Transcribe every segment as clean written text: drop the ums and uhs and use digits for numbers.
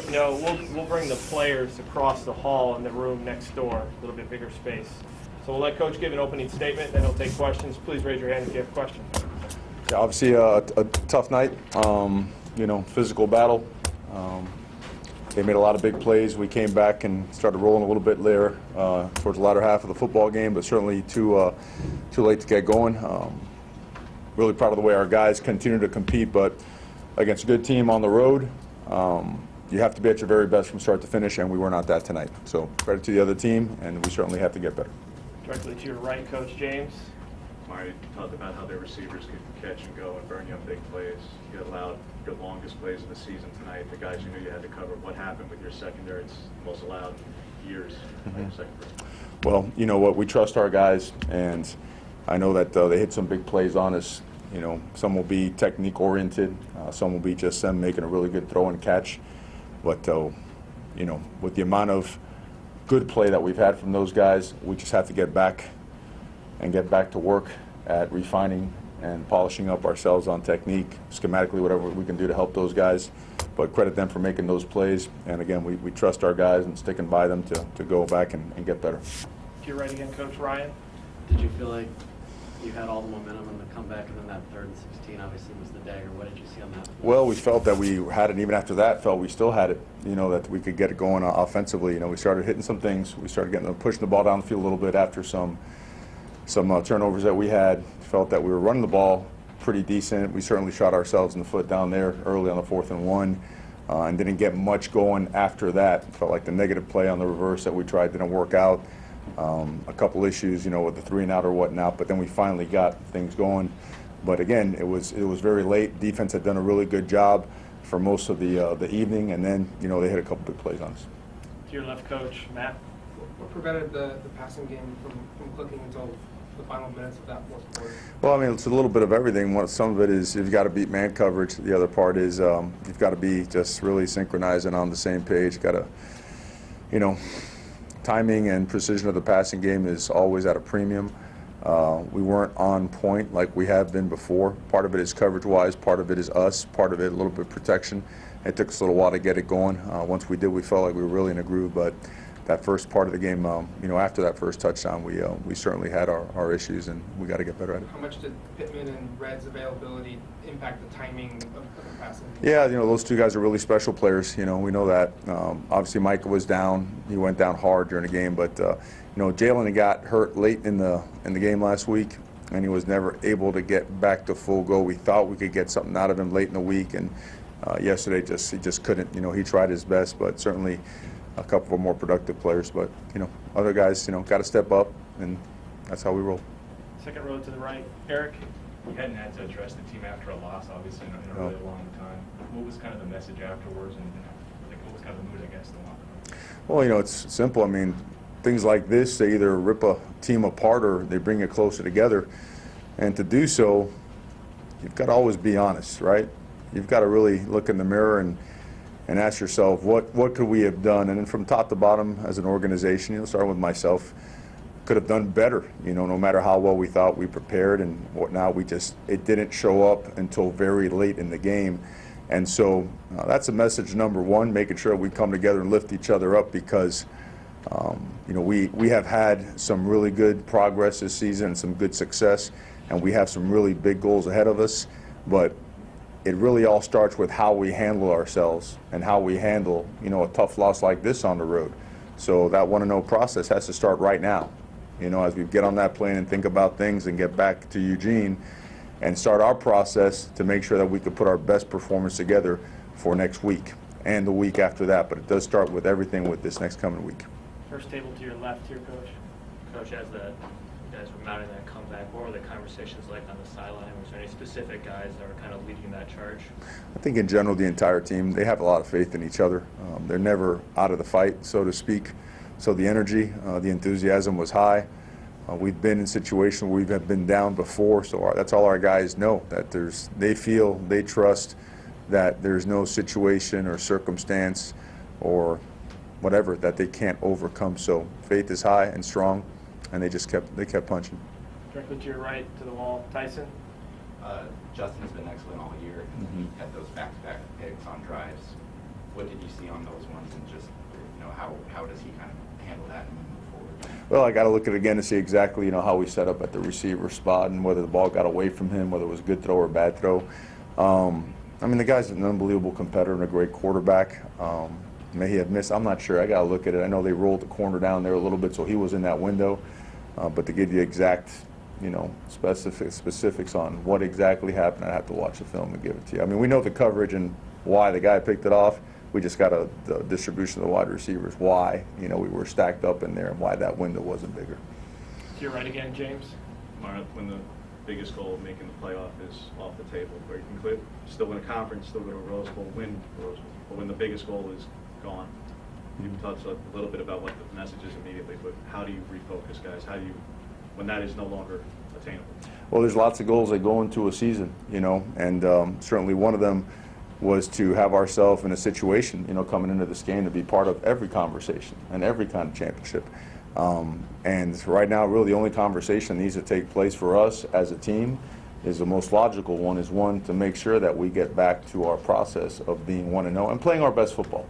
You know, we'll bring the players across the hall in the room next door, a little bit bigger space. So we'll let Coach give an opening statement, then he'll take questions. Please raise your hand if you have a question. Yeah, obviously a tough night, you know, physical battle. They made a lot of big plays. We came back and started rolling a little bit later towards the latter half of the football game, but certainly too late to get going. Really proud of the way our guys continue to compete, but against a good team on the road, you have to be at your very best from start to finish, and we were not that tonight. So credit to the other team, and we certainly have to get better. Directly to your right, Coach James. Marty talked about how their receivers could catch and go and burn you on big plays. You allowed your longest plays of the season tonight. The guys you knew you had to cover. What happened with your secondary? It's the most allowed in years. Well, you know what? We trust our guys, and I know that they hit some big plays on us. You know, some will be technique oriented. Some will be just them making a really good throw and catch. But, you know, with the amount of good play that we've had from those guys, we just have to get back to work at refining and polishing up ourselves on technique, schematically, whatever we can do to help those guys. But credit them for making those plays. And again, we trust our guys and sticking by them to go back and get better. To your right again, Coach Ryan. Did you feel like you had all the momentum in the comeback, and then that 3rd and 16 obviously was the dagger? What did you see on that? Well, we felt that we had it, even after that, felt we still had it, you know, that we could get it going offensively. You know, we started hitting some things. We started pushing the ball down the field a little bit after some turnovers that we had. Felt that we were running the ball pretty decent. We certainly shot ourselves in the foot down there early on the 4th and 1, and didn't get much going after that. Felt like the negative play on the reverse that we tried didn't work out. A couple issues, you know, with the 3 and out or whatnot, but then we finally got things going. But again, it was very late. Defense had done a really good job for most of the evening, and then, you know, they hit a couple big plays on us. To your left, Coach Matt. What prevented the passing game from clicking until the final minutes of that 4th quarter? Well, I mean, it's a little bit of everything. Some of it is you've got to beat man coverage. The other part is you've got to be just really synchronized and on the same page. Got to, you know, timing and precision of the passing game is always at a premium. We weren't on point like we have been before. Part of it is coverage-wise, part of it is us, part of it a little bit protection. It took us a little while to get it going. Once we did, we felt like we were really in a groove, but that first part of the game, you know, after that first touchdown, we certainly had our issues, and we got to get better at it. How much did Pittman and Red's availability impact the timing of the passing? Yeah, you know, those two guys are really special players. You know, we know that. Obviously, Micah was down. He went down hard during the game, but you know, Jalen got hurt late in the game last week, and he was never able to get back to full go. We thought we could get something out of him late in the week, and yesterday he just couldn't. You know, he tried his best, but certainly a couple of more productive players. But you know, other guys, you know, got to step up, and that's how we roll. Second row to the right, Eric. You hadn't had to address the team after a loss, obviously, in a really long time. What was kind of the message afterwards, and like, what was kind of the mood, I guess, in the locker room? Well, you know, it's simple. I mean, things like this, they either rip a team apart or they bring it closer together. And to do so, you've got to always be honest, right? You've got to really look in the mirror and ask yourself, what could we have done? And then from top to bottom as an organization, you know, starting with myself, could have done better, you know, no matter how well we thought we prepared and whatnot. It didn't show up until very late in the game. And so that's a message number one, making sure we come together and lift each other up, because you know, we have had some really good progress this season and some good success, and we have some really big goals ahead of us. But it really all starts with how we handle ourselves and how we handle, you know, a tough loss like this on the road. So that want-to-know process has to start right now. You know, as we get on that plane and think about things and get back to Eugene and start our process to make sure that we could put our best performance together for next week and the week after that. But it does start with everything with this next coming week. First table to your left here, Coach. Coach, as you guys were mounting that comeback, what were the conversations like on the sideline? Was there any specific guys that were kind of leading that charge? I think in general, the entire team, they have a lot of faith in each other. They're never out of the fight, so to speak. So the energy, the enthusiasm was high. We've been in situations where we've been down before, so that's all our guys know, that they feel, they trust that there's no situation or circumstance or whatever that they can't overcome. So faith is high and strong, and they kept punching. Directly to your right, to the wall, Tyson. Justin has been excellent all year. He had those back-to-back picks on drives. what did you see on those ones, and just, you know, how does he kind of handle that and move forward? Well, I got to look at it again to see exactly, you know, how we set up at the receiver spot and whether the ball got away from him, whether it was a good throw or a bad throw. I mean, the guy's an unbelievable competitor and a great quarterback. May he have missed? I'm not sure. I got to look at it. I know they rolled the corner down there a little bit, so he was in that window. But to give you exact, you know, specifics on what exactly happened, I'd have to watch the film and give it to you. I mean, we know the coverage and why the guy picked it off. We just got the distribution of the wide receivers, why, you know, we were stacked up in there and why that window wasn't bigger. To your right again, James. Mara, when the biggest goal of making the playoff is off the table, where you can still win a conference, still go to a Rose Bowl, win the Rose Bowl, but when the biggest goal is gone, you touched a little bit about what the message is immediately, but how do you refocus, guys? How do you, when that is no longer attainable? Well, there's lots of goals that go into a season, you know, and certainly one of them was to have ourselves in a situation, you know, coming into this game to be part of every conversation and every kind of championship. And right now, really the only conversation that needs to take place for us as a team is the most logical one, is one to make sure that we get back to our process of being 1-0 and playing our best football.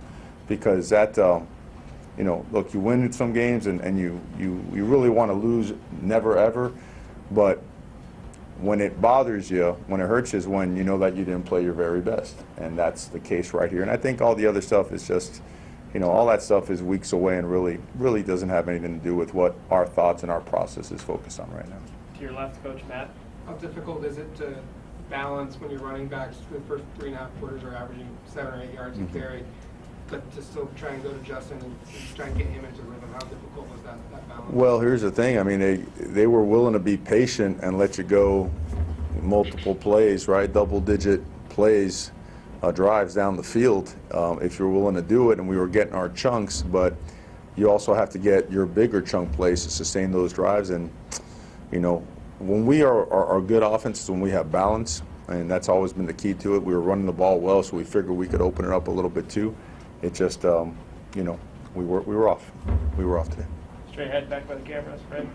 Because that, you know, look, you win some games and you really want to lose never ever, but when it bothers you, when it hurts you, is when you know that you didn't play your very best. And that's the case right here. And I think all the other stuff is just, you know, all that stuff is weeks away and really doesn't have anything to do with what our thoughts and our process is focused on right now. To your left, Coach Matt. How difficult is it to balance when your running backs the first 3.5 quarters are averaging 7 or 8 yards a carry, but to still try and go to Justin and try and get him into rhythm? How difficult was that balance? Well, here's the thing. I mean, they were willing to be patient and let you go multiple plays, right? Double-digit plays, drives down the field if you're willing to do it, and we were getting our chunks, but you also have to get your bigger chunk plays to sustain those drives. And, you know, when we are good offenses, when we have balance, and that's always been the key to it. We were running the ball well, so we figured we could open it up a little bit too. It just, you know, we were off. We were off today. Straight ahead, back by the cameras, Fred.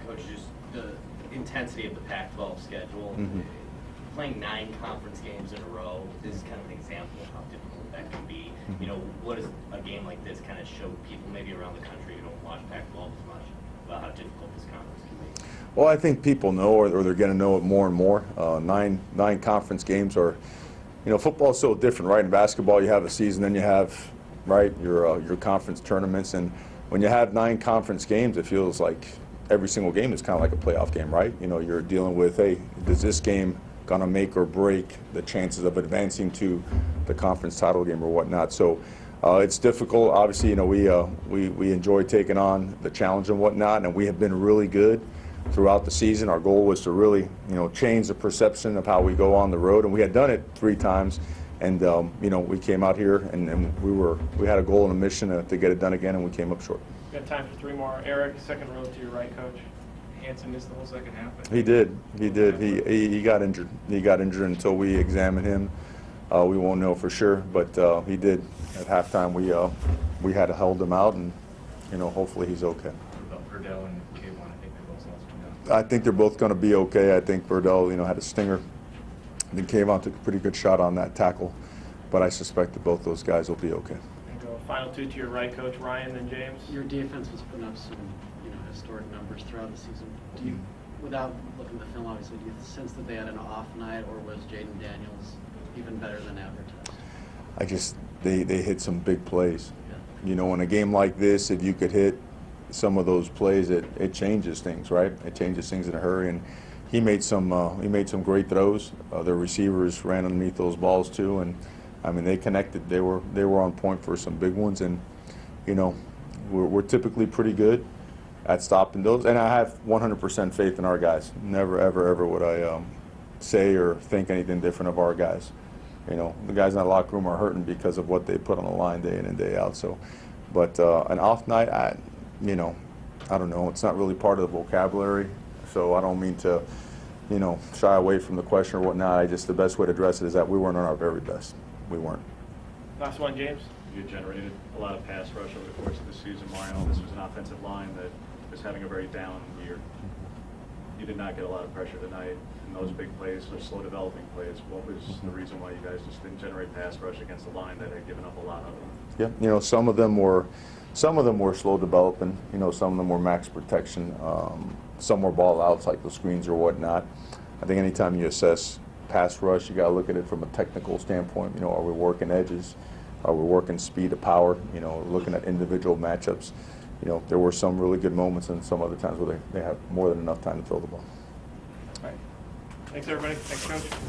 Coach, just the intensity of the Pac-12 schedule. Playing 9 conference games in a row, this is kind of an example of how difficult that can be. You know, what does a game like this kind of show people maybe around the country who don't watch Pac-12 as much about how difficult this conference can be? Well, I think people know, or they're going to know it more and more. Nine conference games are, you know, football is so different, right? In basketball, you have a season, then you have, right, your conference tournaments, and when you have 9 conference games, it feels like every single game is kind of like a playoff game, right? You know, you're dealing with, hey, does this game going to make or break the chances of advancing to the conference title game or whatnot? So it's difficult. Obviously, you know, we enjoy taking on the challenge and whatnot, and we have been really good throughout the season. Our goal was to really, you know, change the perception of how we go on the road, and we had done it 3 times. And you know, we came out here and we had a goal and a mission to get it done again, and we came up short. We've got time for 3 more. Eric, second row to your right, Coach. Hanson missed the whole second half. He did. He got injured. He got injured until we examined him. We won't know for sure, but he did. At halftime, we had to hold him out, and you know, hopefully he's okay. About Verdell and Kayvon, I think they both lost one down. I think they're both going to be okay. I think Verdell, you know, had a stinger. I think Kayvon took a pretty good shot on that tackle, but I suspect that both those guys will be okay. And go final 2 to your right, Coach. Ryan, then James. Your defense was putting up some, you know, historic numbers throughout the season. Do you, without looking at the film, obviously, do you sense that they had an off night, or was Jaden Daniels even better than advertised? They hit some big plays. Yeah. You know, in a game like this, if you could hit some of those plays, it changes things, right? It changes things in a hurry. And he made some great throws. The receivers ran underneath those balls too, and I mean, they connected. They were on point for some big ones, and you know, we're typically pretty good at stopping those. And I have 100% faith in our guys. Never, ever would I say or think anything different of our guys. You know, the guys in that locker room are hurting because of what they put on the line day in and day out. So, but an off night, I don't know. It's not really part of the vocabulary. So I don't mean to, you know, shy away from the question or whatnot. The best way to address it is that we weren't on our very best. We weren't. Last one, James. You generated a lot of pass rush over the course of the season, Mario. This was an offensive line that was having a very down year. You did not get a lot of pressure tonight. in those big plays or slow developing plays? What was the reason why you guys just didn't generate pass rush against a line that had given up a lot of them? Yeah, you know, some of them were slow developing. You know, some of them were max protection. Some were ball outs like the screens or whatnot. I think anytime you assess pass rush, you got to look at it from a technical standpoint. You know, are we working edges? Are we working speed to power? You know, looking at individual matchups. You know, there were some really good moments and some other times where they have more than enough time to throw the ball. All right. Thanks, everybody. Thanks, Coach.